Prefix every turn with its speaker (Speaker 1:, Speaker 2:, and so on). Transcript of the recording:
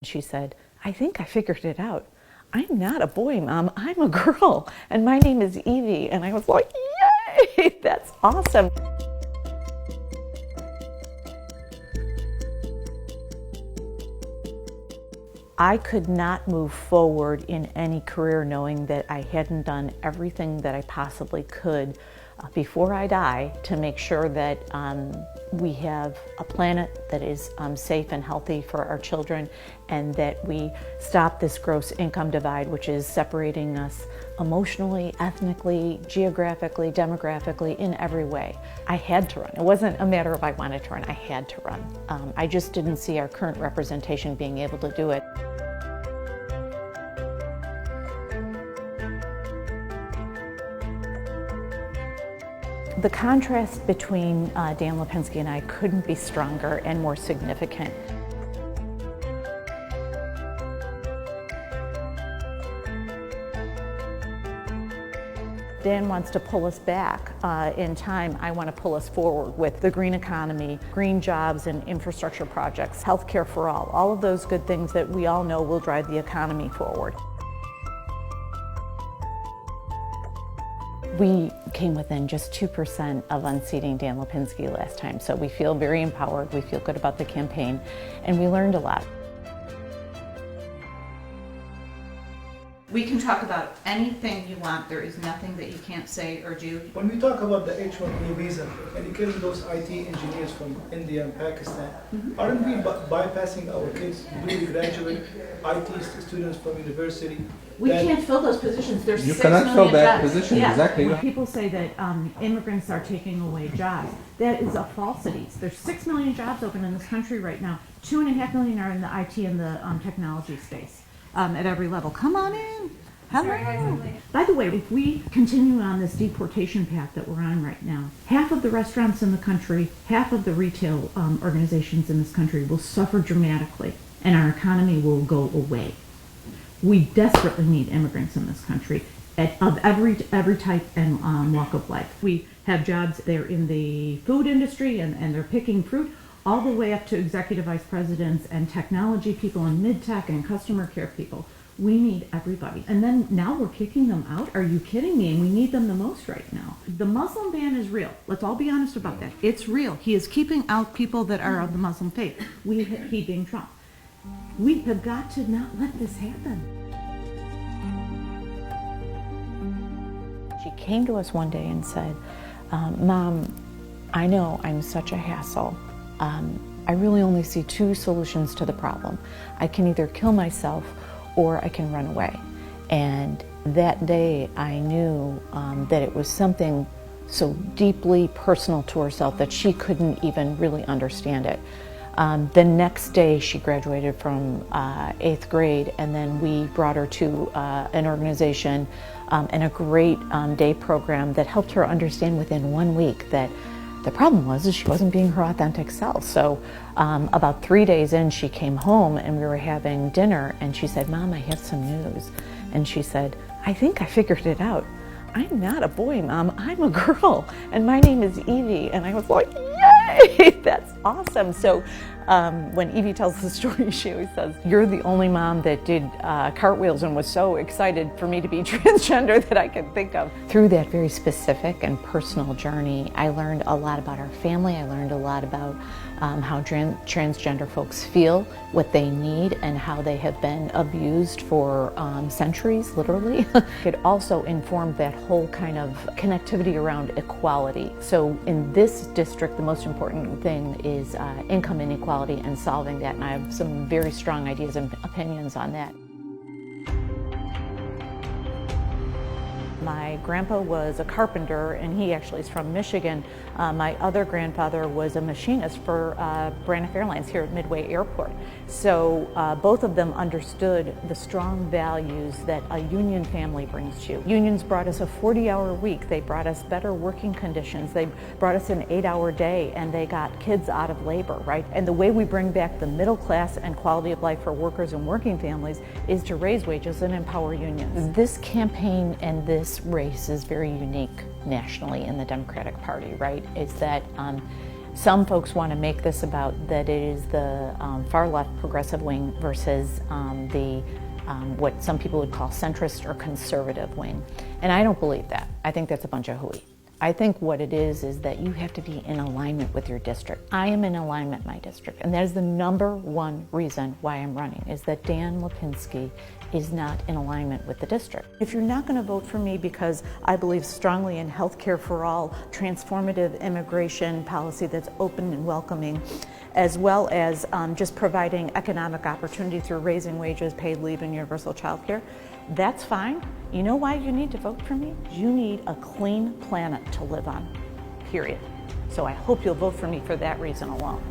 Speaker 1: She said, "I think I figured it out. I'm not a boy, Mom. I'm a girl. And my name is Evie." And I was like, yay, that's awesome. I could not move forward in any career knowing that I hadn't done everything that I possibly could before I die to make sure that we have a planet that is safe and healthy for our children, and that we stop this gross income divide, which is separating us emotionally, ethnically, geographically, demographically, in every way. I had to run. It wasn't a matter of I wanted to run, I had to run. I just didn't see our current representation being able to do it. The contrast between Dan Lipinski and I couldn't be stronger and more significant. Dan wants to pull us back in time. I want to pull us forward with the green economy, green jobs and infrastructure projects, healthcare for all of those good things that we all know will drive the economy forward. We came within just 2% of unseating Dan Lipinski last time, so we feel very empowered, we feel good about the campaign, and we learned a lot.
Speaker 2: We can talk about anything you want. There is nothing that you can't say or do.
Speaker 3: When we talk about the H-1B visa and you're getting those IT engineers from India and Pakistan, aren't we bypassing our kids, newly graduate IT students from university?
Speaker 2: We can't fill those positions. There's
Speaker 4: You
Speaker 2: 6
Speaker 4: cannot
Speaker 2: million
Speaker 4: fill that
Speaker 2: jobs.
Speaker 4: position,
Speaker 2: Yeah.
Speaker 4: exactly.
Speaker 5: When people say that immigrants are taking away jobs, that is a falsity. There's 6 million jobs open in this country right now. 2.5 million are in the IT and the technology space at every level. Come on in. Hello. By the way, if we continue on this deportation path that we're on right now, half of the restaurants in the country, half of the retail organizations in this country will suffer dramatically, and our economy will go away. We desperately need immigrants in this country of every type and walk of life. We have jobs there in the food industry and they're picking fruit, all the way up to executive vice presidents and technology people and mid-tech and customer care people. We need everybody. And then now we're kicking them out? Are you kidding me? And we need them the most right now. The Muslim ban is real. Let's all be honest about that. It's real. He is keeping out people that are of the Muslim faith. He being Trump. We have got to not let this happen.
Speaker 1: She came to us one day and said, "Mom, I know I'm such a hassle. I really only see 2 solutions to the problem. I can either kill myself or I can run away." And that day I knew that it was something so deeply personal to herself that she couldn't even really understand it. The next day she graduated from 8th grade, and then we brought her to an organization and a great day program that helped her understand within 1 week that the problem was she wasn't being her authentic self. So about 3 days in, she came home and we were having dinner, and she said, "Mom, I have some news." And she said, "I think I figured it out. I'm not a boy, Mom. I'm a girl. And my name is Evie." And I was like, yay, that's awesome. So when Evie tells the story, she always says, "You're the only mom that did cartwheels and was so excited for me to be transgender that I could think of." Through that very specific and personal journey, I learned a lot about our family. I learned a lot about how transgender folks feel, what they need, and how they have been abused for centuries, literally. It also informed that whole kind of connectivity around equality. So in this district, the most important thing is income inequality and solving that, and I have some very strong ideas and opinions on that. My grandpa was a carpenter, and he actually is from Michigan. My other grandfather was a machinist for Braniff Airlines here at Midway Airport. So both of them understood the strong values that a union family brings to you. Unions brought us a 40-hour week. They brought us better working conditions. They brought us an 8-hour day, and they got kids out of labor, right? And the way we bring back the middle class and quality of life for workers and working families is to raise wages and empower unions. This campaign and this race is very unique nationally in the Democratic Party, right? Is that Some folks want to make this about that it is the far left progressive wing versus the what some people would call centrist or conservative wing. And I don't believe that. I think that's a bunch of hooey. I think what it is that you have to be in alignment with your district. I am in alignment with my district, and that is the number one reason why I'm running, is that Dan Lipinski is not in alignment with the district. If you're not going to vote for me because I believe strongly in health care for all, transformative immigration policy that's open and welcoming, as well as just providing economic opportunity through raising wages, paid leave, and universal child care, that's fine. You know why you need to vote for me? You need a clean planet to live on, period. So I hope you'll vote for me for that reason alone.